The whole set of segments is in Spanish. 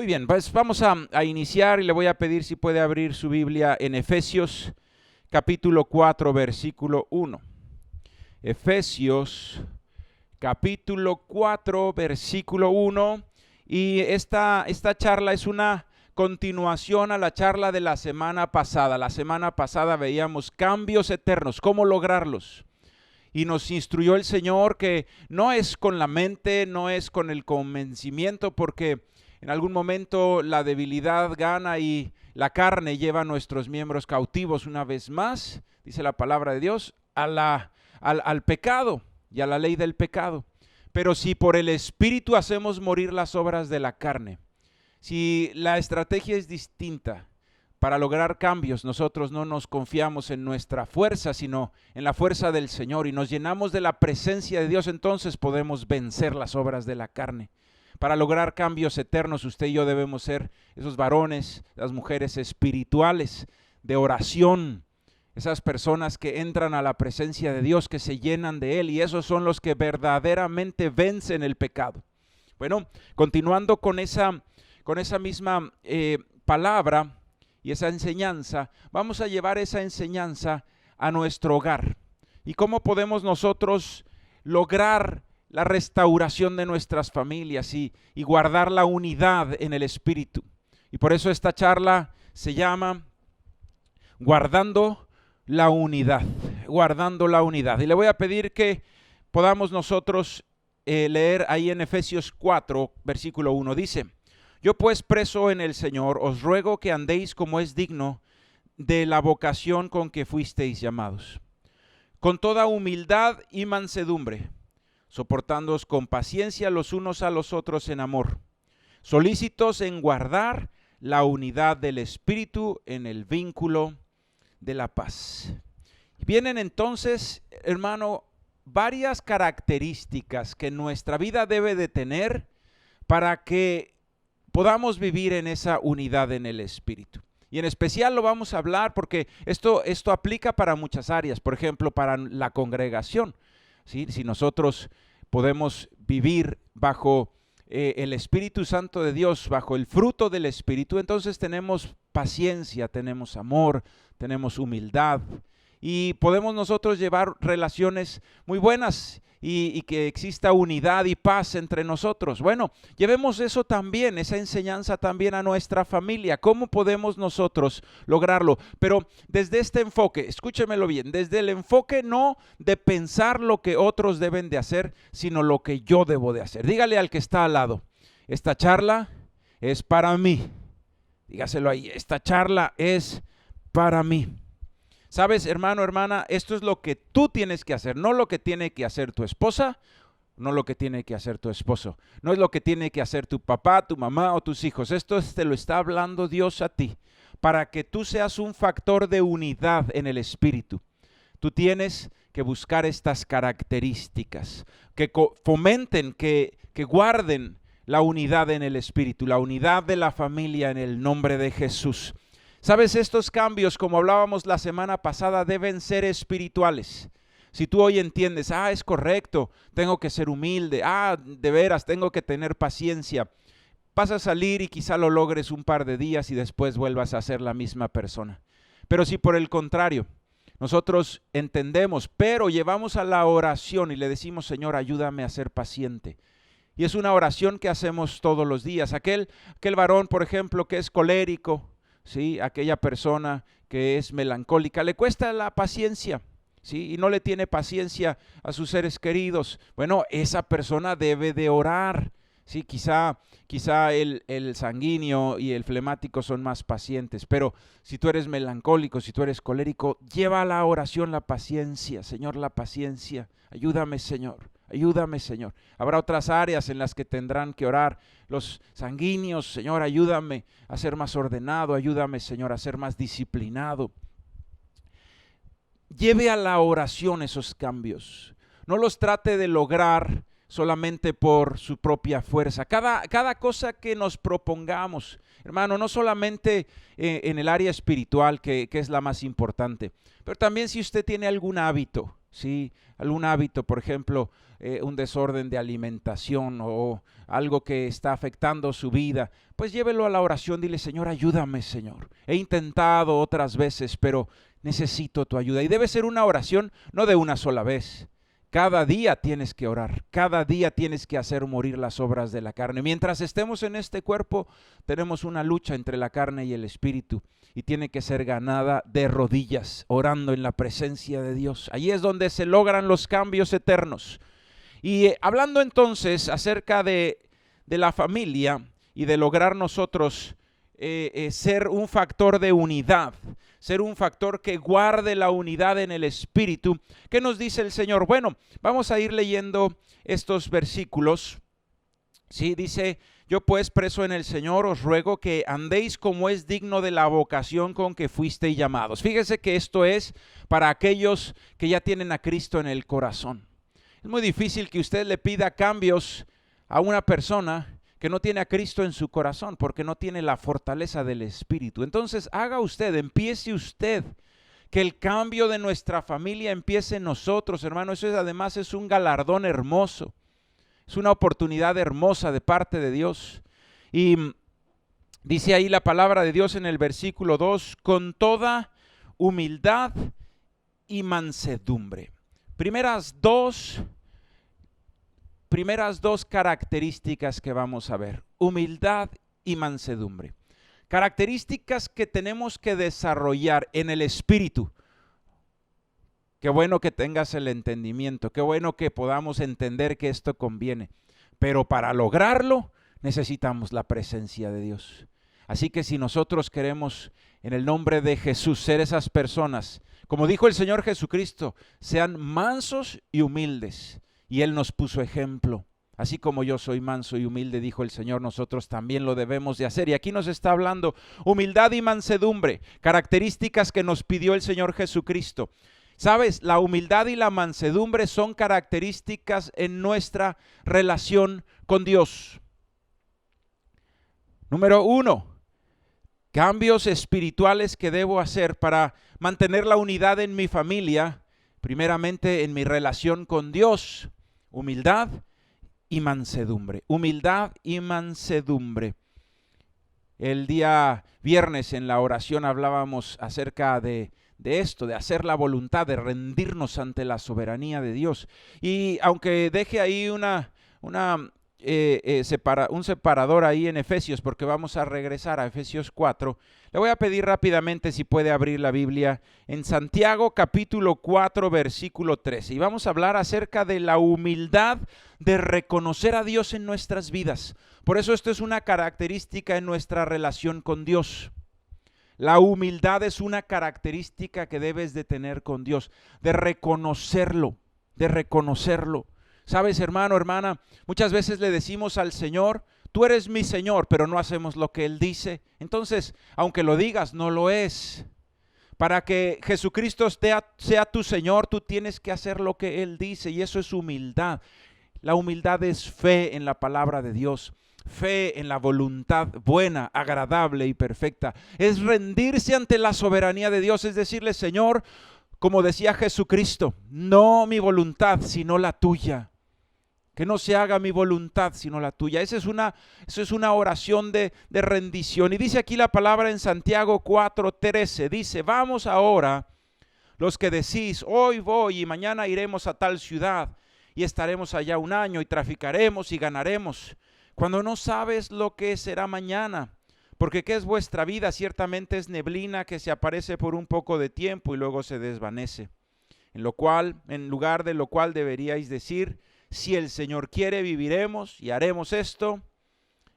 Muy bien, pues vamos a iniciar y le voy a pedir si puede abrir su Biblia en Efesios capítulo 4, versículo 1. Efesios capítulo 4, versículo 1. Y esta charla es una continuación a la charla de la semana pasada. La semana pasada veíamos cambios eternos, cómo lograrlos. Y nos instruyó el Señor que no es con la mente, no es con el convencimiento, porque en algún momento la debilidad gana y la carne lleva a nuestros miembros cautivos una vez más, dice la palabra de Dios, al pecado y a la ley del pecado. Pero si por el Espíritu hacemos morir las obras de la carne, si la estrategia es distinta, para lograr cambios, nosotros no nos confiamos en nuestra fuerza, sino en la fuerza del Señor y nos llenamos de la presencia de Dios, entonces podemos vencer las obras de la carne. Para lograr cambios eternos, usted y yo debemos ser esos varones, las mujeres espirituales, de oración, esas personas que entran a la presencia de Dios, que se llenan de Él, y esos son los que verdaderamente vencen el pecado. Bueno, continuando con esa misma palabra, y esa enseñanza, vamos a llevar esa enseñanza a nuestro hogar. ¿Y cómo podemos nosotros lograr la restauración de nuestras familias y guardar la unidad en el Espíritu? Y por eso esta charla se llama Guardando la Unidad. Guardando la Unidad. Y le voy a pedir que podamos nosotros leer ahí en Efesios 4, versículo 1. Dice: Yo pues, preso en el Señor, os ruego que andéis como es digno de la vocación con que fuisteis llamados, con toda humildad y mansedumbre, soportándoos con paciencia los unos a los otros en amor, solícitos en guardar la unidad del Espíritu en el vínculo de la paz. Vienen entonces, hermano, varias características que nuestra vida debe de tener para que podamos vivir en esa unidad en el Espíritu. Y en especial lo vamos a hablar porque esto aplica para muchas áreas. Por ejemplo, para la congregación, ¿sí? Si nosotros podemos vivir bajo el Espíritu Santo de Dios, bajo el fruto del Espíritu, entonces tenemos paciencia, tenemos amor, tenemos humildad y podemos nosotros llevar relaciones muy buenas y que exista unidad y paz entre nosotros. Bueno, llevemos eso también, esa enseñanza también a nuestra familia. ¿Cómo podemos nosotros lograrlo? Pero desde este enfoque, escúchemelo bien, desde el enfoque no de pensar lo que otros deben de hacer, sino lo que yo debo de hacer. Dígale al que está al lado: esta charla es para mí. Dígaselo ahí: esta charla es para mí. ¿Sabes, hermano, hermana? Esto es lo que tú tienes que hacer, no lo que tiene que hacer tu esposa, no lo que tiene que hacer tu esposo, no es lo que tiene que hacer tu papá, tu mamá o tus hijos. Esto te lo está hablando Dios a ti, para que tú seas un factor de unidad en el Espíritu. Tú tienes que buscar estas características que fomenten, que guarden la unidad en el Espíritu, la unidad de la familia en el nombre de Jesús. ¿Sabes? Estos cambios, como hablábamos la semana pasada, deben ser espirituales. Si tú hoy entiendes, es correcto, tengo que ser humilde, de veras, tengo que tener paciencia, vas a salir y quizá lo logres un par de días y después vuelvas a ser la misma persona. Pero si por el contrario, nosotros entendemos, pero llevamos a la oración y le decimos: Señor, ayúdame a ser paciente. Y es una oración que hacemos todos los días. Aquel varón, por ejemplo, que es colérico, ¿sí? Aquella persona que es melancólica, le cuesta la paciencia, ¿sí? Y no le tiene paciencia a sus seres queridos. Bueno, esa persona debe de orar, ¿sí? Quizá el sanguíneo y el flemático son más pacientes, pero si tú eres melancólico, si tú eres colérico, lleva a la oración la paciencia. Señor, la paciencia, ayúdame, Señor. Ayúdame, Señor. Habrá otras áreas en las que tendrán que orar. Los sanguíneos: Señor, ayúdame a ser más ordenado. Ayúdame, Señor, a ser más disciplinado. Lleve a la oración esos cambios. No los trate de lograr solamente por su propia fuerza. Cada cosa que nos propongamos, hermano, no solamente en el área espiritual, que es la más importante, pero también si usted tiene algún hábito, ¿sí? Algún hábito, por ejemplo, un desorden de alimentación o algo que está afectando su vida, pues llévelo a la oración, dile, Señor, ayúdame, Señor. He intentado otras veces, pero necesito tu ayuda. Y debe ser una oración no de una sola vez. Cada día tienes que orar, cada día tienes que hacer morir las obras de la carne. Mientras estemos en este cuerpo, tenemos una lucha entre la carne y el espíritu y tiene que ser ganada de rodillas, orando en la presencia de Dios. Ahí es donde se logran los cambios eternos. Y hablando entonces acerca de la familia y de lograr nosotros ser un factor de unidad, ser un factor que guarde la unidad en el espíritu. ¿Qué nos dice el Señor? Bueno, vamos a ir leyendo estos versículos. Sí, dice, yo pues preso en el Señor os ruego que andéis como es digno de la vocación con que fuisteis llamados. Fíjese que esto es para aquellos que ya tienen a Cristo en el corazón. Es muy difícil que usted le pida cambios a una persona que no tiene a Cristo en su corazón, porque no tiene la fortaleza del Espíritu. Entonces empiece usted, que el cambio de nuestra familia empiece en nosotros, hermano. Eso además es un galardón hermoso, es una oportunidad hermosa de parte de Dios. Y dice ahí la palabra de Dios en el versículo 2, con toda humildad y mansedumbre. Primeras dos características que vamos a ver: humildad y mansedumbre. Características que tenemos que desarrollar en el espíritu. Qué bueno que tengas el entendimiento, qué bueno que podamos entender que esto conviene, pero para lograrlo necesitamos la presencia de Dios. Así que si nosotros queremos, en el nombre de Jesús, ser esas personas, como dijo el Señor Jesucristo, sean mansos y humildes. Y Él nos puso ejemplo. Así como yo soy manso y humilde, dijo el Señor, nosotros también lo debemos de hacer. Y aquí nos está hablando humildad y mansedumbre, características que nos pidió el Señor Jesucristo. ¿Sabes? La humildad y la mansedumbre son características en nuestra relación con Dios. Número 1, cambios espirituales que debo hacer para mantener la unidad en mi familia, primeramente en mi relación con Dios. Humildad y mansedumbre. Humildad y mansedumbre. El día viernes en la oración hablábamos acerca de esto, de hacer la voluntad, de rendirnos ante la soberanía de Dios. Y aunque deje ahí un separador ahí en Efesios, porque vamos a regresar a Efesios 4, le voy a pedir rápidamente si puede abrir la Biblia en Santiago capítulo 4 versículo 13, y vamos a hablar acerca de la humildad de reconocer a Dios en nuestras vidas. Por eso esto es una característica en nuestra relación con Dios. La humildad es una característica que debes de tener con Dios, de reconocerlo, de reconocerlo. Sabes, hermano, hermana, muchas veces le decimos al Señor, tú eres mi Señor, pero no hacemos lo que Él dice. Entonces, aunque lo digas, no lo es. Para que Jesucristo sea tu Señor, tú tienes que hacer lo que Él dice, y eso es humildad. La humildad es fe en la palabra de Dios, fe en la voluntad buena, agradable y perfecta. Es rendirse ante la soberanía de Dios, es decirle, Señor, como decía Jesucristo, no mi voluntad, sino la tuya. Que no se haga mi voluntad, sino la tuya. Esa es una oración de rendición. Y dice aquí la palabra en Santiago 4:13. Dice, vamos ahora, los que decís, hoy voy y mañana iremos a tal ciudad y estaremos allá un año y traficaremos y ganaremos, cuando no sabes lo que será mañana. Porque ¿qué es vuestra vida? Ciertamente es neblina que se aparece por un poco de tiempo y luego se desvanece. En lugar de lo cual deberíais decir, si el Señor quiere, viviremos y haremos esto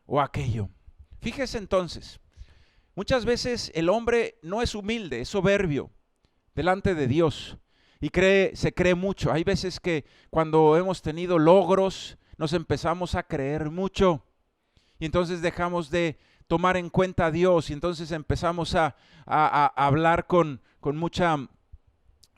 o aquello. Fíjese entonces, muchas veces el hombre no es humilde, es soberbio delante de Dios y se cree mucho. Hay veces que cuando hemos tenido logros nos empezamos a creer mucho y entonces dejamos de tomar en cuenta a Dios y entonces empezamos a hablar con mucha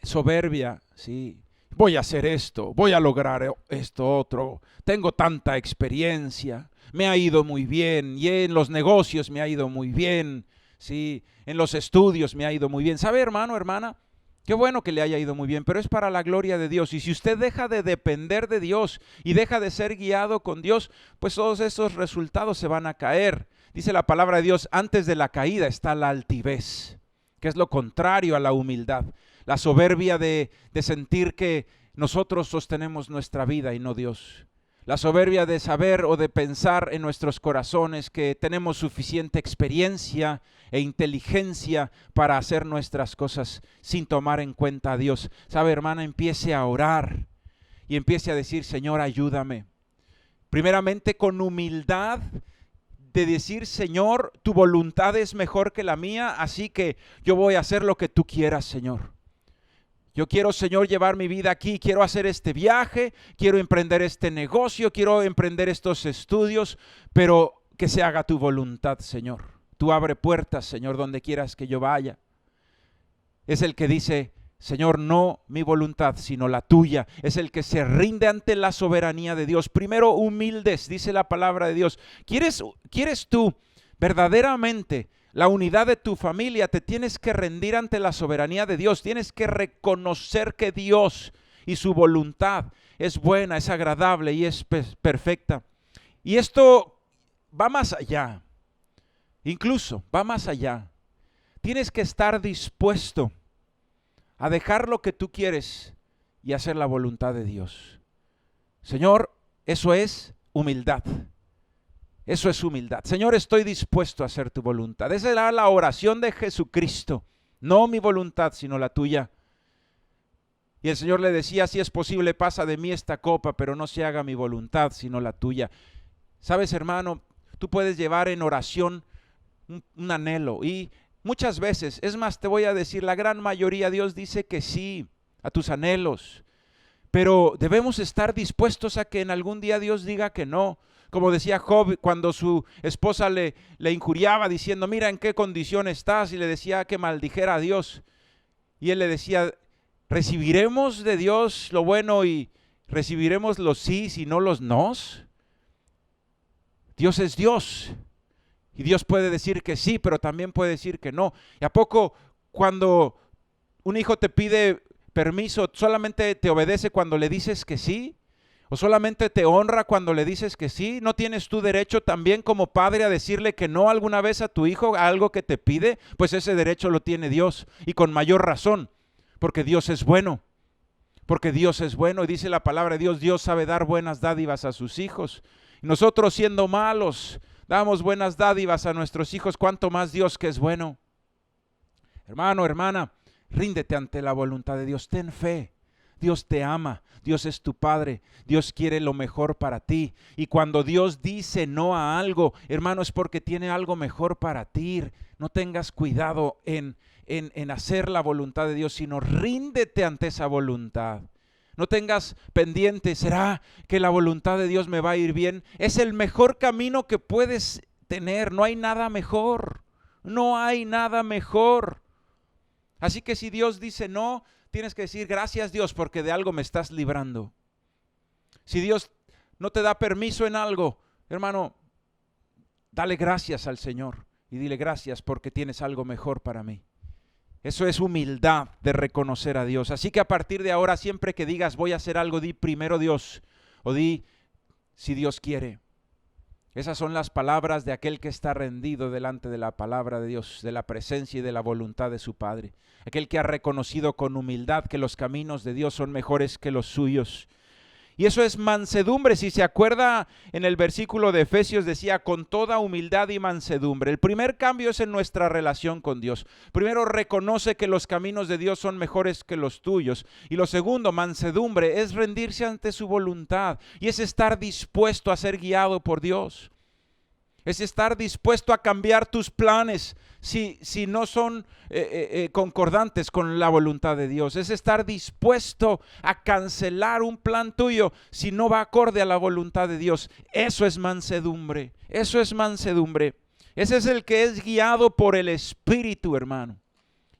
soberbia, ¿sí? Voy a hacer esto, voy a lograr esto otro, tengo tanta experiencia, me ha ido muy bien, y en los negocios me ha ido muy bien, ¿sí? En los estudios me ha ido muy bien. ¿Sabe, hermano, hermana? Qué bueno que le haya ido muy bien, pero es para la gloria de Dios. Y si usted deja de depender de Dios y deja de ser guiado con Dios, pues todos esos resultados se van a caer. Dice la palabra de Dios, antes de la caída está la altivez, que es lo contrario a la humildad. La soberbia de sentir que nosotros sostenemos nuestra vida y no Dios. La soberbia de saber o de pensar en nuestros corazones que tenemos suficiente experiencia e inteligencia para hacer nuestras cosas sin tomar en cuenta a Dios. Sabe, hermana, empiece a orar y empiece a decir, Señor, ayúdame. Primeramente con humildad de decir, Señor, tu voluntad es mejor que la mía, así que yo voy a hacer lo que tú quieras, Señor. Yo quiero, Señor, llevar mi vida aquí, quiero hacer este viaje, quiero emprender este negocio, quiero emprender estos estudios, pero que se haga tu voluntad, Señor. Tú abre puertas, Señor, donde quieras que yo vaya. Es el que dice, Señor, no mi voluntad, sino la tuya. Es el que se rinde ante la soberanía de Dios. Primero humildes, dice la palabra de Dios. ¿Quieres tú verdaderamente la unidad de tu familia? Te tienes que rendir ante la soberanía de Dios. Tienes que reconocer que Dios y su voluntad es buena, es agradable y es perfecta. Y esto va más allá. Incluso va más allá. Tienes que estar dispuesto a dejar lo que tú quieres y hacer la voluntad de Dios. Señor, eso es humildad. Eso es humildad. Señor, estoy dispuesto a hacer tu voluntad. Esa era la oración de Jesucristo. No mi voluntad, sino la tuya. Y el Señor le decía, si es posible, pasa de mí esta copa, pero no se haga mi voluntad, sino la tuya. Sabes, hermano, tú puedes llevar en oración un anhelo. Y muchas veces, es más, te voy a decir, la gran mayoría Dios dice que sí a tus anhelos. Pero debemos estar dispuestos a que en algún día Dios diga que no. Como decía Job cuando su esposa le injuriaba diciendo, mira en qué condición estás, y le decía que maldijera a Dios. Y él le decía, ¿recibiremos de Dios lo bueno y recibiremos los sí y no los nos? Dios es Dios. Y Dios puede decir que sí, pero también puede decir que no. ¿Y a poco cuando un hijo te pide permiso, solamente te obedece cuando le dices que sí? ¿O solamente te honra cuando le dices que sí? ¿No tienes tú derecho también como padre a decirle que no alguna vez a tu hijo a algo que te pide? Pues ese derecho lo tiene Dios, y con mayor razón, porque Dios es bueno. Porque Dios es bueno, y dice la palabra de Dios, Dios sabe dar buenas dádivas a sus hijos. Y nosotros siendo malos, damos buenas dádivas a nuestros hijos, ¿cuánto más Dios que es bueno? Hermano, hermana, ríndete ante la voluntad de Dios, ten fe. Dios te ama, Dios es tu Padre, Dios quiere lo mejor para ti. Y cuando Dios dice no a algo, hermano, es porque tiene algo mejor para ti. No tengas cuidado en hacer la voluntad de Dios, sino ríndete ante esa voluntad. No tengas pendiente, ¿será que la voluntad de Dios me va a ir bien? Es el mejor camino que puedes tener, no hay nada mejor, no hay nada mejor. Así que si Dios dice no, tienes que decir gracias Dios porque de algo me estás librando. Si Dios no te da permiso en algo, hermano, dale gracias al Señor y dile gracias porque tienes algo mejor para mí. Eso es humildad de reconocer a Dios. Así que a partir de ahora, siempre que digas voy a hacer algo, di primero Dios o di si Dios quiere. Esas son las palabras de aquel que está rendido delante de la palabra de Dios, de la presencia y de la voluntad de su Padre. Aquel que ha reconocido con humildad que los caminos de Dios son mejores que los suyos. Y eso es mansedumbre. Si se acuerda, en el versículo de Efesios decía, con toda humildad y mansedumbre. El primer cambio es en nuestra relación con Dios. Primero, reconoce que los caminos de Dios son mejores que los tuyos. Y lo segundo, mansedumbre, es rendirse ante su voluntad. Y es estar dispuesto a ser guiado por Dios. Es estar dispuesto a cambiar tus planes si no son concordantes con la voluntad de Dios. Es estar dispuesto a cancelar un plan tuyo si no va acorde a la voluntad de Dios. Eso es mansedumbre. Eso es mansedumbre. Ese es el que es guiado por el Espíritu, hermano.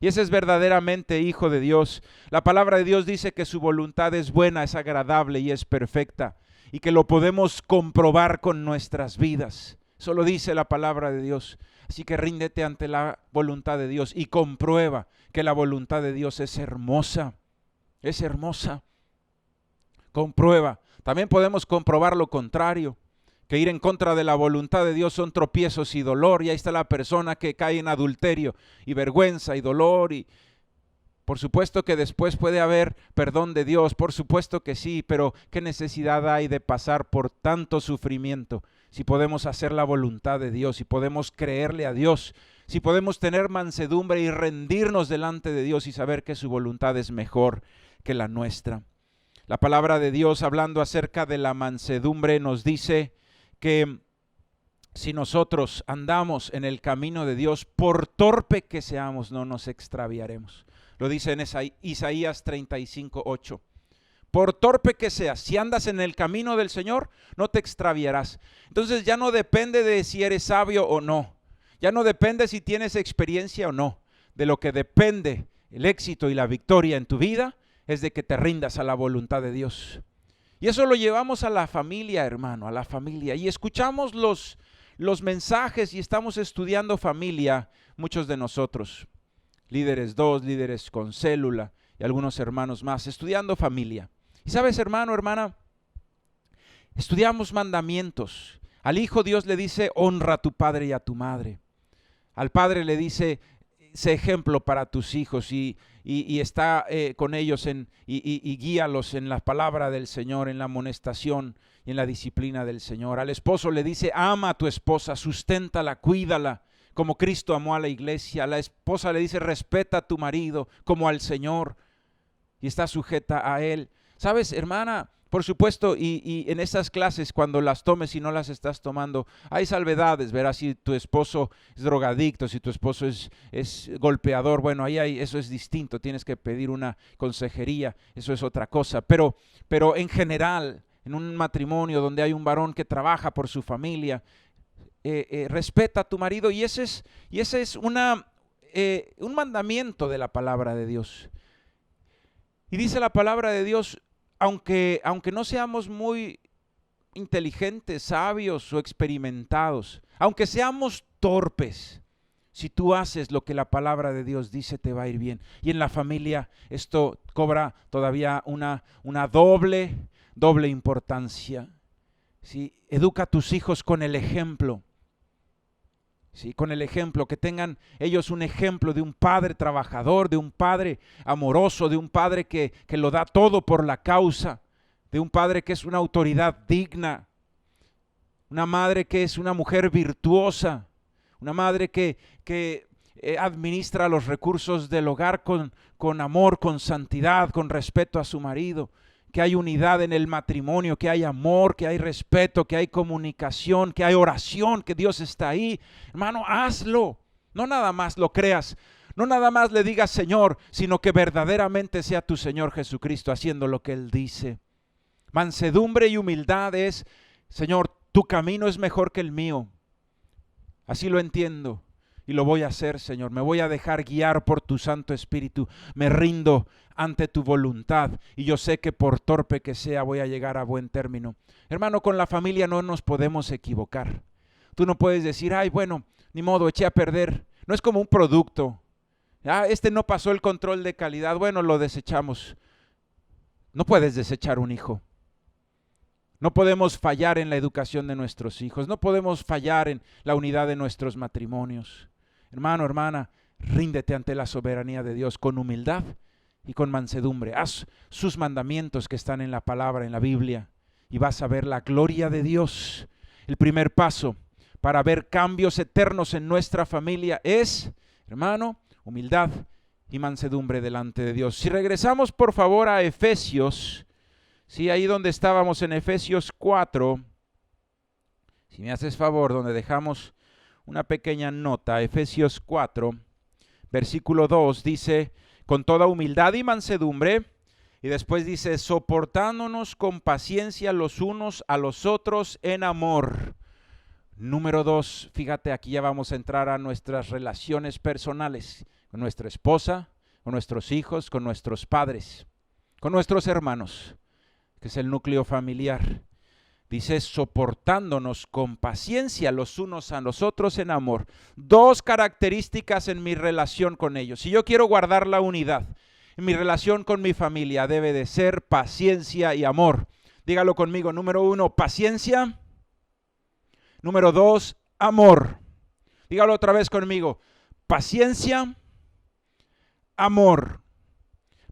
Y ese es verdaderamente hijo de Dios. La palabra de Dios dice que su voluntad es buena, es agradable y es perfecta. Y que lo podemos comprobar con nuestras vidas. Eso lo dice la palabra de Dios. Así que ríndete ante la voluntad de Dios y comprueba que la voluntad de Dios es hermosa. Es hermosa. Comprueba. También podemos comprobar lo contrario, que ir en contra de la voluntad de Dios son tropiezos y dolor. Y ahí está la persona que cae en adulterio y vergüenza y dolor. Y por supuesto que después puede haber perdón de Dios, por supuesto que sí, pero ¿qué necesidad hay de pasar por tanto sufrimiento? Si podemos hacer la voluntad de Dios, si podemos creerle a Dios, si podemos tener mansedumbre y rendirnos delante de Dios y saber que su voluntad es mejor que la nuestra. La palabra de Dios, hablando acerca de la mansedumbre, nos dice que si nosotros andamos en el camino de Dios, por torpe que seamos, no nos extraviaremos. Lo dice en Isaías 35:8. Por torpe que seas, si andas en el camino del Señor, no te extraviarás. Entonces ya no depende de si eres sabio o no. Ya no depende si tienes experiencia o no. De lo que depende el éxito y la victoria en tu vida es de que te rindas a la voluntad de Dios. Y eso lo llevamos a la familia, hermano, a la familia. Y escuchamos los mensajes y estamos estudiando familia, muchos de nosotros. Líderes 2, líderes con célula y algunos hermanos más, estudiando familia. Y sabes, hermano, hermana, estudiamos mandamientos. Al hijo Dios le dice, honra a tu padre y a tu madre. Al padre le dice, sé ejemplo para tus hijos y está con ellos y guíalos en la palabra del Señor, en la amonestación y en la disciplina del Señor. Al esposo le dice, ama a tu esposa, susténtala, cuídala, como Cristo amó a la iglesia. A la esposa le dice, respeta a tu marido como al Señor y está sujeta a Él. ¿Sabes, hermana? Por supuesto, y en esas clases, cuando las tomes y no las estás tomando, hay salvedades, verás, si tu esposo es drogadicto, si tu esposo es golpeador, bueno, eso es distinto, tienes que pedir una consejería, eso es otra cosa, pero en general, en un matrimonio donde hay un varón que trabaja por su familia, respeta a tu marido, y ese es un mandamiento de la palabra de Dios. Y dice la palabra de Dios, aunque no seamos muy inteligentes, sabios o experimentados, aunque seamos torpes, si tú haces lo que la palabra de Dios dice, te va a ir bien. Y en la familia esto cobra todavía una doble importancia. ¿Sí? Educa a tus hijos con el ejemplo. Sí, con el ejemplo, que tengan ellos un ejemplo de un padre trabajador, de un padre amoroso, de un padre que lo da todo por la causa, de un padre que es una autoridad digna, una madre que es una mujer virtuosa, una madre que administra los recursos del hogar con amor, con santidad, con respeto a su marido. Que hay unidad en el matrimonio, que hay amor, que hay respeto, que hay comunicación, que hay oración, que Dios está ahí. Hermano, hazlo. No nada más lo creas. No nada más le digas Señor, sino que verdaderamente sea tu Señor Jesucristo haciendo lo que Él dice. Mansedumbre y humildad es, Señor, tu camino es mejor que el mío. Así lo entiendo. Y lo voy a hacer, Señor. Me voy a dejar guiar por tu Santo Espíritu. Me rindo ante tu voluntad. Y yo sé que por torpe que sea, voy a llegar a buen término. Hermano, con la familia no nos podemos equivocar. Tú no puedes decir, ay, bueno, ni modo, eché a perder. No es como un producto. Este no pasó el control de calidad. Bueno, lo desechamos. No puedes desechar un hijo. No podemos fallar en la educación de nuestros hijos. No podemos fallar en la unidad de nuestros matrimonios. Hermano, hermana, ríndete ante la soberanía de Dios con humildad y con mansedumbre. Haz sus mandamientos que están en la palabra, en la Biblia, y vas a ver la gloria de Dios. El primer paso para ver cambios eternos en nuestra familia es, hermano, humildad y mansedumbre delante de Dios. Si regresamos por favor a Efesios, sí, ahí donde estábamos en Efesios 4, si me haces favor, donde dejamos una pequeña nota, Efesios 4, versículo 2, dice, con toda humildad y mansedumbre, y después dice, soportándonos con paciencia los unos a los otros en amor. Número 2, fíjate, aquí ya vamos a entrar a nuestras relaciones personales, con nuestra esposa, con nuestros hijos, con nuestros padres, con nuestros hermanos, que es el núcleo familiar. Dice, soportándonos con paciencia los unos a los otros en amor. Dos características en mi relación con ellos. Si yo quiero guardar la unidad, en mi relación con mi familia debe de ser paciencia y amor. Dígalo conmigo. Número 1, paciencia. Número 2, amor. Dígalo otra vez conmigo. Paciencia, amor.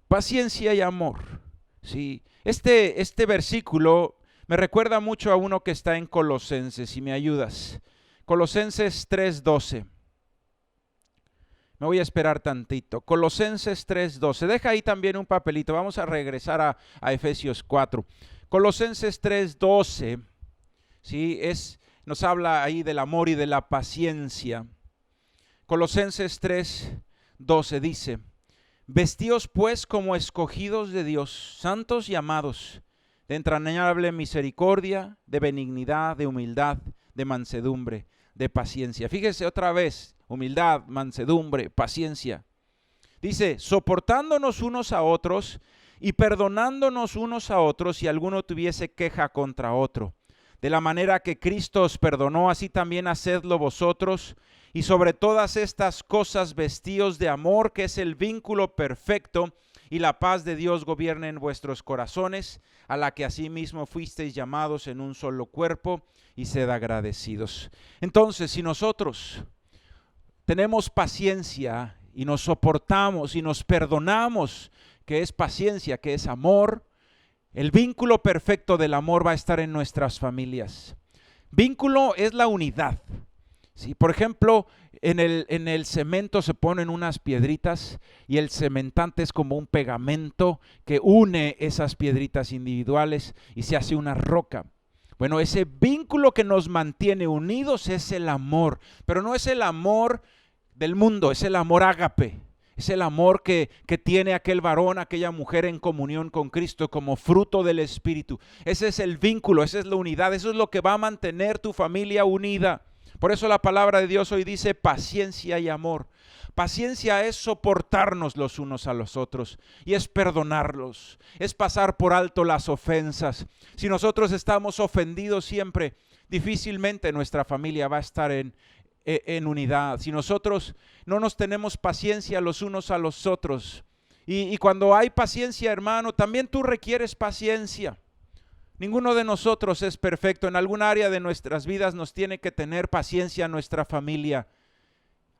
Paciencia y amor. Sí. Este versículo me recuerda mucho a uno que está en Colosenses, si me ayudas. Colosenses 3:12. Me voy a esperar tantito. Colosenses 3:12. Deja ahí también un papelito. Vamos a regresar a Efesios 4. Colosenses 3:12. Sí, nos habla ahí del amor y de la paciencia. Colosenses 3:12 dice: vestíos pues como escogidos de Dios, santos y amados, de entrañable misericordia, de benignidad, de humildad, de mansedumbre, de paciencia. Fíjese otra vez, humildad, mansedumbre, paciencia. Dice, soportándonos unos a otros y perdonándonos unos a otros si alguno tuviese queja contra otro. De la manera que Cristo os perdonó, así también hacedlo vosotros. Y sobre todas estas cosas vestíos de amor, que es el vínculo perfecto, y la paz de Dios gobierne en vuestros corazones, a la que asimismo fuisteis llamados en un solo cuerpo, y sed agradecidos. Entonces, si nosotros tenemos paciencia y nos soportamos y nos perdonamos, que es paciencia, que es amor, el vínculo perfecto del amor va a estar en nuestras familias. Vínculo es la unidad. Sí, por ejemplo, en el cemento se ponen unas piedritas y el cementante es como un pegamento que une esas piedritas individuales y se hace una roca. Bueno, ese vínculo que nos mantiene unidos es el amor, pero no es el amor del mundo, es el amor ágape. Es el amor que tiene aquel varón, aquella mujer en comunión con Cristo como fruto del Espíritu. Ese es el vínculo, esa es la unidad, eso es lo que va a mantener tu familia unida. Por eso la palabra de Dios hoy dice paciencia y amor. Paciencia es soportarnos los unos a los otros y es perdonarlos, es pasar por alto las ofensas. Si nosotros estamos ofendidos siempre, difícilmente nuestra familia va a estar en unidad. Si nosotros no nos tenemos paciencia los unos a los otros, y cuando hay paciencia, hermano, también tú requieres paciencia. Ninguno de nosotros es perfecto. En algún área de nuestras vidas nos tiene que tener paciencia nuestra familia.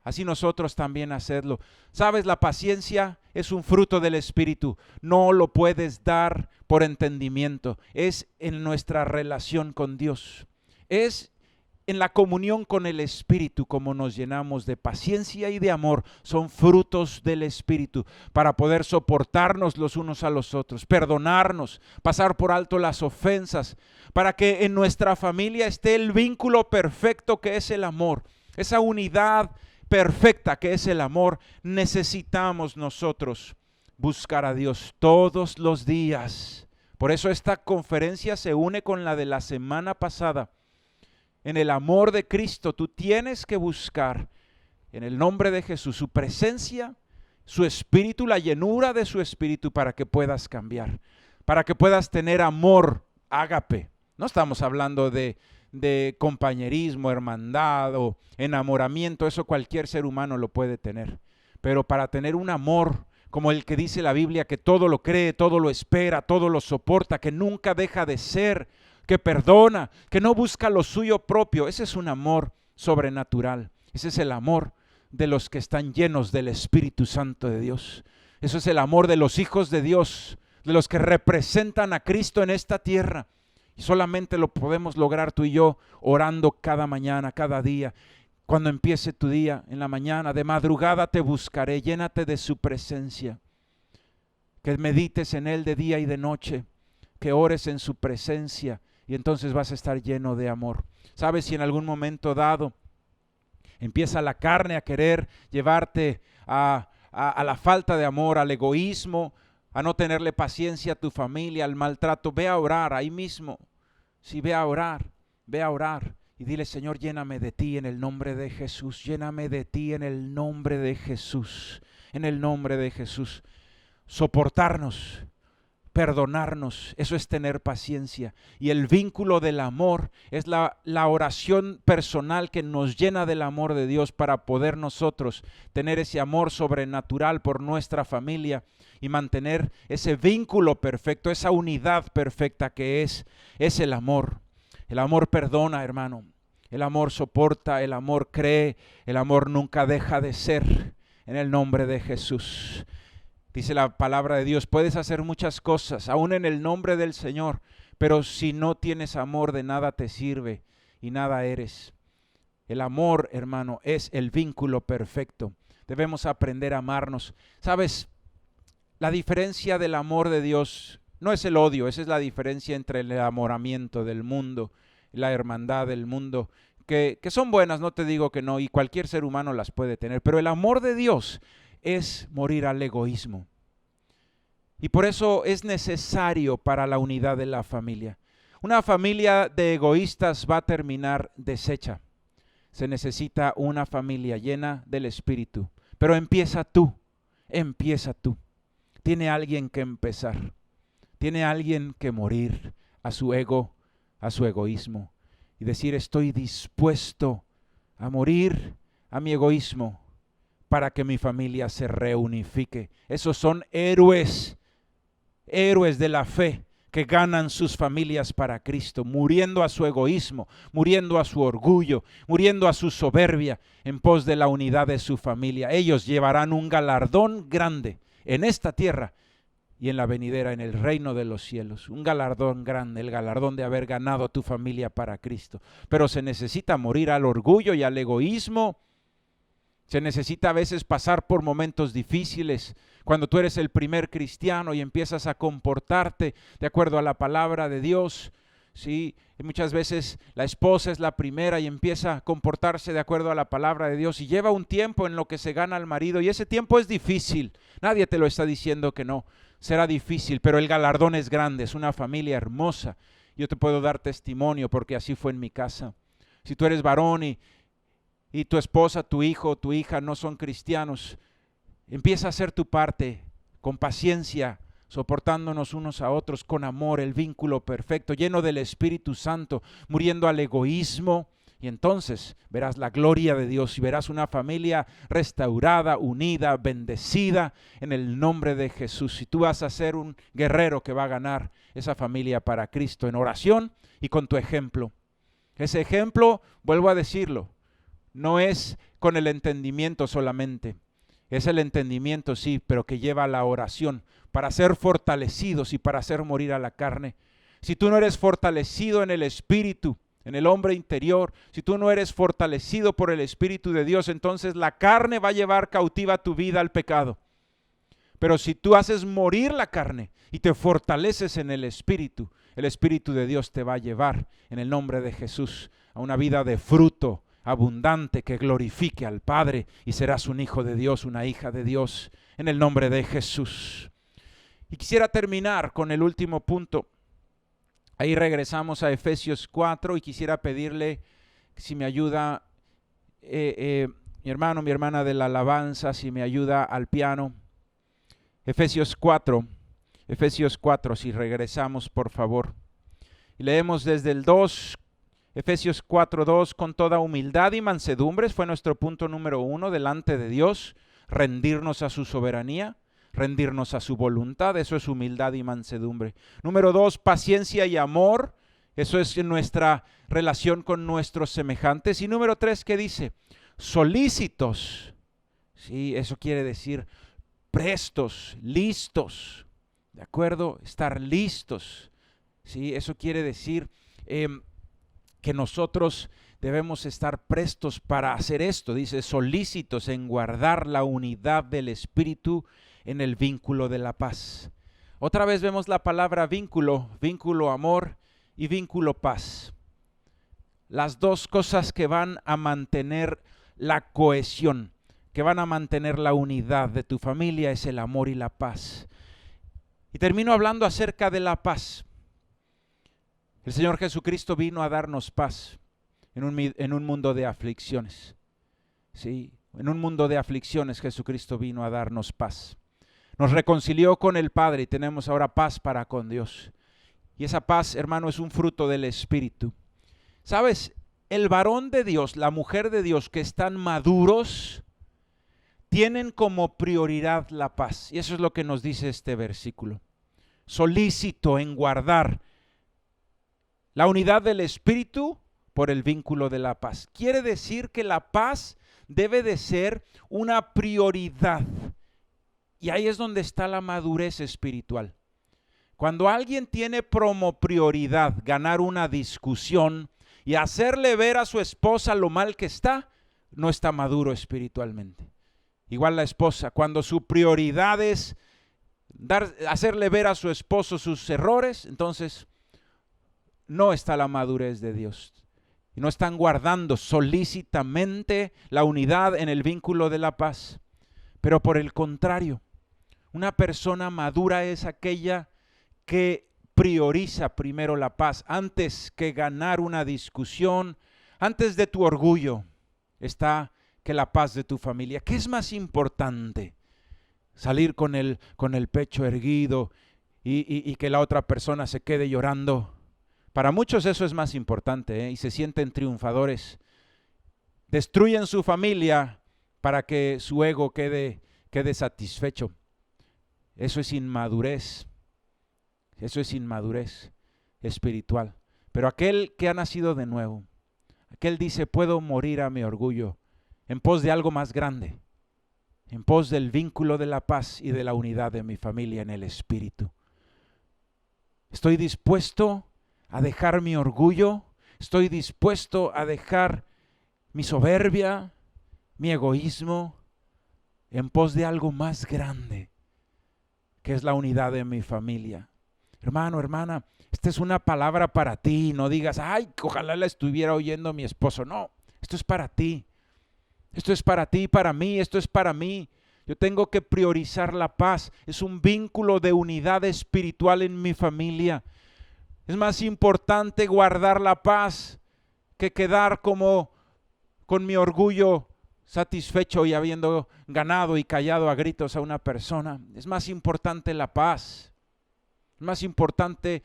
Así nosotros también hacerlo. ¿Sabes? La paciencia es un fruto del Espíritu. No lo puedes dar por entendimiento. Es en nuestra relación con Dios. Es en la comunión con el Espíritu como nos llenamos de paciencia y de amor. Son frutos del Espíritu para poder soportarnos los unos a los otros, perdonarnos, pasar por alto las ofensas, para que en nuestra familia esté el vínculo perfecto que es el amor, esa unidad perfecta que es el amor. Necesitamos nosotros buscar a Dios todos los días. Por eso esta conferencia se une con la de la semana pasada. En el amor de Cristo tú tienes que buscar en el nombre de Jesús su presencia, su espíritu, la llenura de su espíritu para que puedas cambiar, para que puedas tener amor ágape. No estamos hablando de compañerismo, hermandad o enamoramiento, eso cualquier ser humano lo puede tener. Pero para tener un amor como el que dice la Biblia, que todo lo cree, todo lo espera, todo lo soporta, que nunca deja de ser, que perdona, que no busca lo suyo propio. Ese es un amor sobrenatural. Ese es el amor de los que están llenos del Espíritu Santo de Dios. Eso es el amor de los hijos de Dios, de los que representan a Cristo en esta tierra. Y solamente lo podemos lograr tú y yo orando cada mañana, cada día. Cuando empiece tu día, en la mañana, de madrugada te buscaré, llénate de su presencia. Que medites en Él de día y de noche, que ores en su presencia. Y entonces vas a estar lleno de amor. ¿Sabes? Si en algún momento dado empieza la carne a querer llevarte a la falta de amor, al egoísmo, a no tenerle paciencia a tu familia, al maltrato, ve a orar ahí mismo. Sí, ve a orar y dile: Señor, lléname de ti en el nombre de Jesús. Lléname de ti en el nombre de Jesús. En el nombre de Jesús. Soportarnos, perdonarnos, eso es tener paciencia. Y el vínculo del amor es la oración personal que nos llena del amor de Dios para poder nosotros tener ese amor sobrenatural por nuestra familia y mantener ese vínculo perfecto, esa unidad perfecta que es el amor. El amor perdona, hermano. El amor soporta, el amor cree, el amor nunca deja de ser. En el nombre de Jesús. Dice la palabra de Dios, puedes hacer muchas cosas, aún en el nombre del Señor, pero si no tienes amor, de nada te sirve y nada eres. El amor, hermano, es el vínculo perfecto. Debemos aprender a amarnos. ¿Sabes? La diferencia del amor de Dios no es el odio, esa es la diferencia entre el enamoramiento del mundo, la hermandad del mundo, que son buenas, no te digo que no, y cualquier ser humano las puede tener, pero el amor de Dios es morir al egoísmo. Y por eso es necesario para la unidad de la familia. Una familia de egoístas va a terminar deshecha. Se necesita una familia llena del Espíritu. Pero empieza tú. Tiene alguien que empezar. Tiene alguien que morir a su ego, a su egoísmo. Y decir, estoy dispuesto a morir a mi egoísmo para que mi familia se reunifique. Esos son héroes de la fe que ganan sus familias para Cristo, muriendo a su egoísmo, muriendo a su orgullo, muriendo a su soberbia en pos de la unidad de su familia. Ellos llevarán un galardón grande en esta tierra y en la venidera, en el reino de los cielos. Un galardón grande, el galardón de haber ganado a tu familia para Cristo. Pero se necesita morir al orgullo y al egoísmo. Se necesita a veces pasar por momentos difíciles, cuando tú eres el primer cristiano y empiezas a comportarte de acuerdo a la palabra de Dios, ¿sí? Y muchas veces la esposa es la primera y empieza a comportarse de acuerdo a la palabra de Dios y lleva un tiempo en lo que se gana al marido y ese tiempo es difícil, nadie te lo está diciendo que no, será difícil, pero el galardón es grande, es una familia hermosa. Yo te puedo dar testimonio porque así fue en mi casa. Si tú eres varón y tu esposa, tu hijo, tu hija no son cristianos, empieza a hacer tu parte con paciencia, soportándonos unos a otros con amor, el vínculo perfecto, lleno del Espíritu Santo, muriendo al egoísmo. Y entonces verás la gloria de Dios y verás una familia restaurada, unida, bendecida en el nombre de Jesús. Y tú vas a ser un guerrero que va a ganar esa familia para Cristo en oración y con tu ejemplo. Ese ejemplo, vuelvo a decirlo, no es con el entendimiento solamente. Es el entendimiento, sí, pero que lleva a la oración para ser fortalecidos y para hacer morir a la carne. Si tú no eres fortalecido en el Espíritu, en el hombre interior, si tú no eres fortalecido por el Espíritu de Dios, entonces la carne va a llevar cautiva tu vida al pecado. Pero si tú haces morir la carne y te fortaleces en el Espíritu de Dios te va a llevar en el nombre de Jesús a una vida de fruto abundante que glorifique al Padre y serás un hijo de Dios, una hija de Dios en el nombre de Jesús. Y quisiera terminar con el último punto. Ahí regresamos a Efesios 4 y quisiera pedirle si me ayuda mi hermano, mi hermana de la alabanza, si me ayuda al piano. Efesios 4, si regresamos por favor. Y leemos desde el 2, Efesios 4:2, con toda humildad y mansedumbre, fue nuestro punto número 1 delante de Dios, rendirnos a su soberanía, rendirnos a su voluntad, eso es humildad y mansedumbre. Número 2, paciencia y amor, eso es nuestra relación con nuestros semejantes. Y número 3, ¿qué dice? Solícitos, sí, eso quiere decir prestos, listos, ¿de acuerdo? Estar listos, sí, eso quiere decir que nosotros debemos estar prestos para hacer esto, dice, solícitos en guardar la unidad del Espíritu en el vínculo de la paz. Otra vez vemos la palabra vínculo, vínculo amor y vínculo paz. Las dos cosas que van a mantener la cohesión, que van a mantener la unidad de tu familia es el amor y la paz. Y termino hablando acerca de la paz. El Señor Jesucristo vino a darnos paz en un mundo de aflicciones. Sí, en un mundo de aflicciones Jesucristo vino a darnos paz. Nos reconcilió con el Padre y tenemos ahora paz para con Dios. Y esa paz, hermano, es un fruto del Espíritu. ¿Sabes? El varón de Dios, la mujer de Dios que están maduros, tienen como prioridad la paz. Y eso es lo que nos dice este versículo. Solícito en guardar la unidad del Espíritu por el vínculo de la paz. Quiere decir que la paz debe de ser una prioridad. Y ahí es donde está la madurez espiritual. Cuando alguien tiene como prioridad ganar una discusión y hacerle ver a su esposa lo mal que está, no está maduro espiritualmente. Igual la esposa, cuando su prioridad es hacerle ver a su esposo sus errores, entonces no está la madurez de Dios. Y no están guardando solícitamente la unidad en el vínculo de la paz. Pero por el contrario, una persona madura es aquella que prioriza primero la paz. Antes que ganar una discusión, antes de tu orgullo, está que la paz de tu familia. ¿Qué es más importante? Salir con el pecho erguido y que la otra persona se quede llorando. Para muchos eso es más importante, y se sienten triunfadores. Destruyen su familia para que su ego quede satisfecho. Eso es inmadurez. Eso es inmadurez espiritual. Pero aquel que ha nacido de nuevo, aquel dice, puedo morir a mi orgullo en pos de algo más grande, en pos del vínculo de la paz y de la unidad de mi familia en el Espíritu. Estoy dispuesto a dejar mi orgullo, estoy dispuesto a dejar mi soberbia, mi egoísmo, en pos de algo más grande, que es la unidad de mi familia. Hermano, hermana, esta es una palabra para ti. No digas, ay, ojalá la estuviera oyendo mi esposo. No, esto es para ti. Esto es para ti, para mí, esto es para mí. Yo tengo que priorizar la paz. Es un vínculo de unidad espiritual en mi familia. Es más importante guardar la paz que quedar como con mi orgullo satisfecho y habiendo ganado y callado a gritos a una persona. Es más importante la paz. Es más importante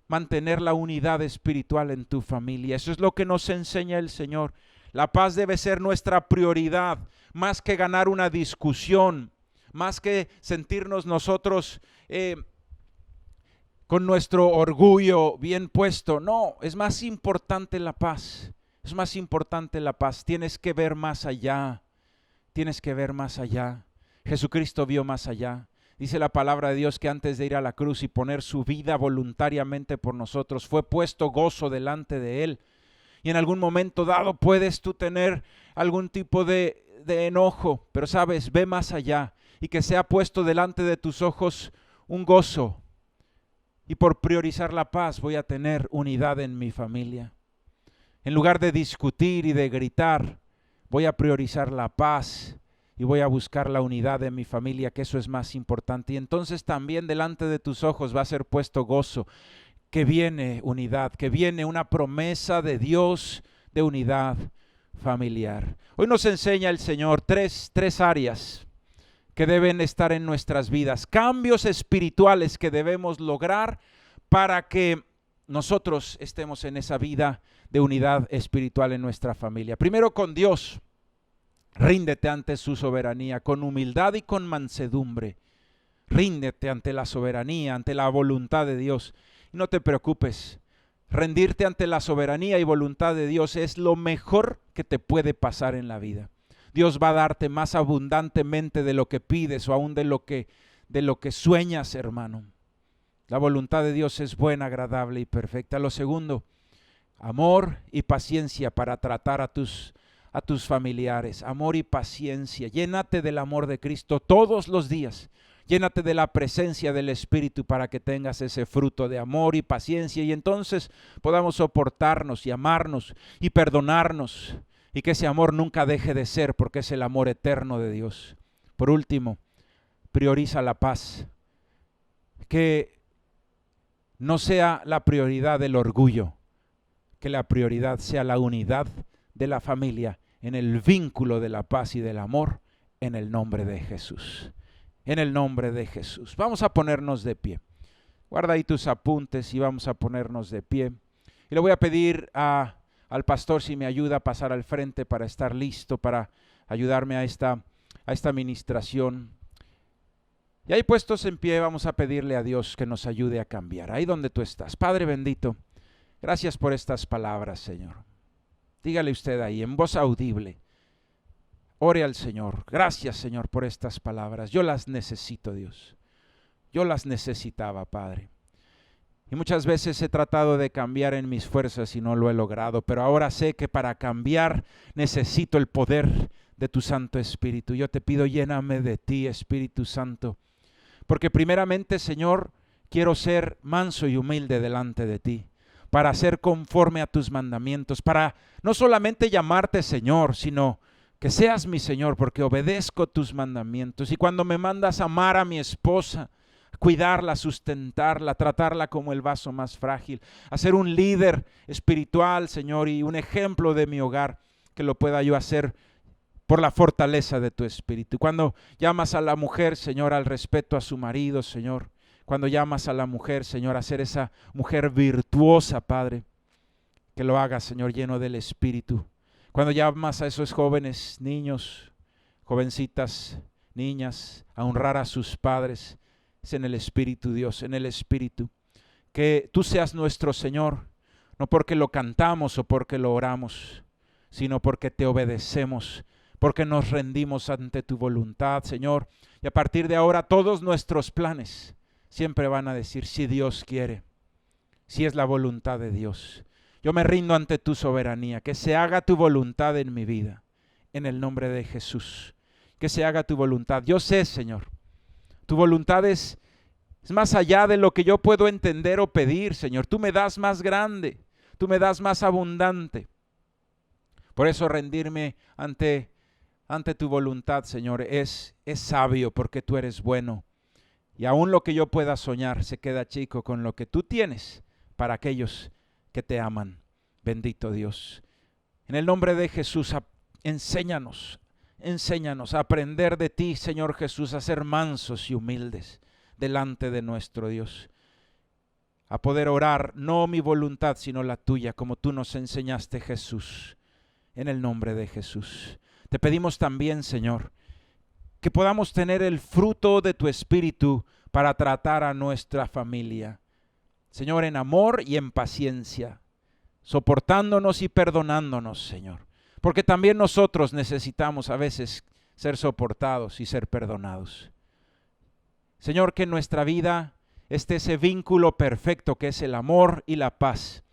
mantener la unidad espiritual en tu familia. Eso es lo que nos enseña el Señor. La paz debe ser nuestra prioridad, más que ganar una discusión, más que sentirnos nosotros con nuestro orgullo bien puesto. No, es más importante la paz. Es más importante la paz. Tienes que ver más allá. Tienes que ver más allá. Jesucristo vio más allá. Dice la palabra de Dios que antes de ir a la cruz y poner su vida voluntariamente por nosotros, fue puesto gozo delante de Él. Y en algún momento dado puedes tú tener algún tipo de enojo, pero sabes, ve más allá y que sea puesto delante de tus ojos un gozo. Y por priorizar la paz voy a tener unidad en mi familia. En lugar de discutir y de gritar, voy a priorizar la paz y voy a buscar la unidad de mi familia, que eso es más importante. Y entonces también delante de tus ojos va a ser puesto gozo, que viene unidad, que viene una promesa de Dios de unidad familiar. Hoy nos enseña el Señor tres áreas que deben estar en nuestras vidas, cambios espirituales que debemos lograr para que nosotros estemos en esa vida de unidad espiritual en nuestra familia. Primero, con Dios. Ríndete ante su soberanía con humildad y con mansedumbre. Ríndete ante la soberanía, ante la voluntad de Dios. Y no te preocupes, rendirte ante la soberanía y voluntad de Dios es lo mejor que te puede pasar en la vida. Dios va a darte más abundantemente de lo que pides o aún de lo que sueñas, hermano. La voluntad de Dios es buena, agradable y perfecta. Lo segundo, amor y paciencia para tratar a tus familiares, amor y paciencia. Llénate del amor de Cristo todos los días. Llénate de la presencia del Espíritu para que tengas ese fruto de amor y paciencia y entonces podamos soportarnos y amarnos y perdonarnos y que ese amor nunca deje de ser porque es el amor eterno de Dios. Por último, prioriza la paz. Que no sea la prioridad el orgullo, que la prioridad sea la unidad de la familia en el vínculo de la paz y del amor en el nombre de Jesús. en el nombre de Jesús. Vamos a ponernos de pie. Guarda ahí tus apuntes y vamos a ponernos de pie. Y le voy a pedir al pastor si me ayuda a pasar al frente para estar listo, para ayudarme a esta ministración. Y ahí puestos en pie vamos a pedirle a Dios que nos ayude a cambiar. Ahí donde tú estás. Padre bendito, gracias por estas palabras, Señor. Dígale usted ahí en voz audible. Ore al Señor. Gracias, Señor, por estas palabras. Yo las necesito, Dios. Yo las necesitaba, Padre. Y muchas veces he tratado de cambiar en mis fuerzas y no lo he logrado, pero ahora sé que para cambiar necesito el poder de tu Santo Espíritu. Yo te pido, lléname de ti, Espíritu Santo, porque primeramente, Señor, quiero ser manso y humilde delante de ti, para ser conforme a tus mandamientos, para no solamente llamarte Señor, sino que seas mi Señor, porque obedezco tus mandamientos. Y cuando me mandas amar a mi esposa, cuidarla, sustentarla, tratarla como el vaso más frágil, a ser un líder espiritual, Señor, y un ejemplo de mi hogar, que lo pueda yo hacer por la fortaleza de tu Espíritu. Cuando llamas a la mujer, Señor, al respeto a su marido, Señor, cuando llamas a la mujer, Señor, a ser esa mujer virtuosa, Padre, que lo haga, Señor, lleno del Espíritu. Cuando llamas a esos jóvenes, niños, jovencitas, niñas, a honrar a sus padres, es en el Espíritu, Dios, en el Espíritu. Que tú seas nuestro Señor, no porque lo cantamos o porque lo oramos, sino porque te obedecemos, porque nos rendimos ante tu voluntad, Señor. Y a partir de ahora todos nuestros planes siempre van a decir, si Dios quiere, si es la voluntad de Dios. Yo me rindo ante tu soberanía, que se haga tu voluntad en mi vida, en el nombre de Jesús. Que se haga tu voluntad. Yo sé, Señor, tu voluntad es más allá de lo que yo puedo entender o pedir, Señor. Tú me das más grande, tú me das más abundante. Por eso rendirme ante tu voluntad, Señor, es sabio, porque tú eres bueno. Y aún lo que yo pueda soñar se queda chico con lo que tú tienes para aquellos que te aman. Bendito Dios. En el nombre de Jesús, enséñanos a aprender de ti, Señor Jesús, a ser mansos y humildes delante de nuestro Dios. A poder orar, no mi voluntad, sino la tuya, como tú nos enseñaste, Jesús. En el nombre de Jesús. Te pedimos también, Señor, que podamos tener el fruto de tu Espíritu para tratar a nuestra familia. Señor, en amor y en paciencia, soportándonos y perdonándonos, Señor. Porque también nosotros necesitamos a veces ser soportados y ser perdonados. Señor, que en nuestra vida esté ese vínculo perfecto que es el amor y la paz.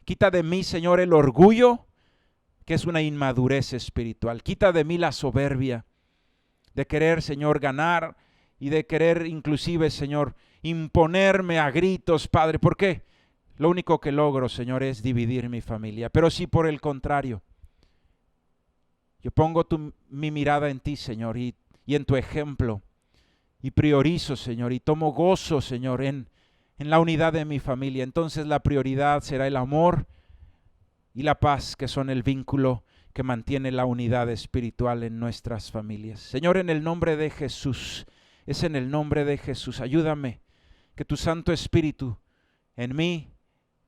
Quita de mí, Señor, el orgullo, que es una inmadurez espiritual. Quita de mí la soberbia de querer, Señor, ganar y de querer inclusive, Señor, imponerme a gritos, Padre. ¿Por qué? Lo único que logro, Señor, es dividir mi familia. Pero si por el contrario, yo pongo mi mirada en ti, Señor, y en tu ejemplo, y priorizo, Señor, y tomo gozo, Señor, en la unidad de mi familia, entonces la prioridad será el amor y la paz, que son el vínculo que mantiene la unidad espiritual en nuestras familias. Señor, en el nombre de Jesús, es en el nombre de Jesús, ayúdame, que tu Santo Espíritu en mí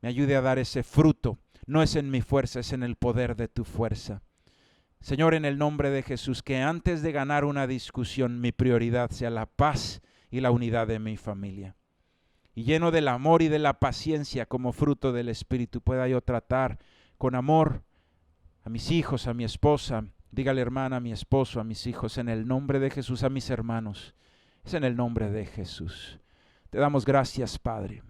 me ayude a dar ese fruto. No es en mi fuerza, es en el poder de tu fuerza. Señor, en el nombre de Jesús, que antes de ganar una discusión, mi prioridad sea la paz y la unidad de mi familia. Y lleno del amor y de la paciencia como fruto del Espíritu, pueda yo tratar con amor a mis hijos, a mi esposa, dígale hermana, a mi esposo, a mis hijos, en el nombre de Jesús, a mis hermanos. Es en el nombre de Jesús. Te damos gracias, Padre.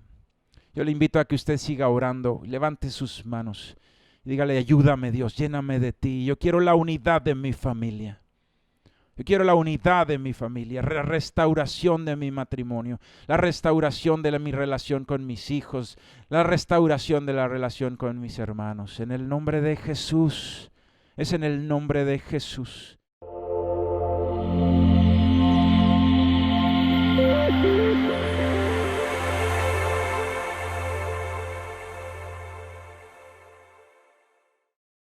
Yo le invito a que usted siga orando, levante sus manos y dígale, ayúdame Dios, lléname de ti. Yo quiero la unidad de mi familia. Yo quiero la unidad de mi familia, la restauración de mi matrimonio, la restauración de mi relación con mis hijos, la restauración de la relación con mis hermanos. En el nombre de Jesús, es en el nombre de Jesús.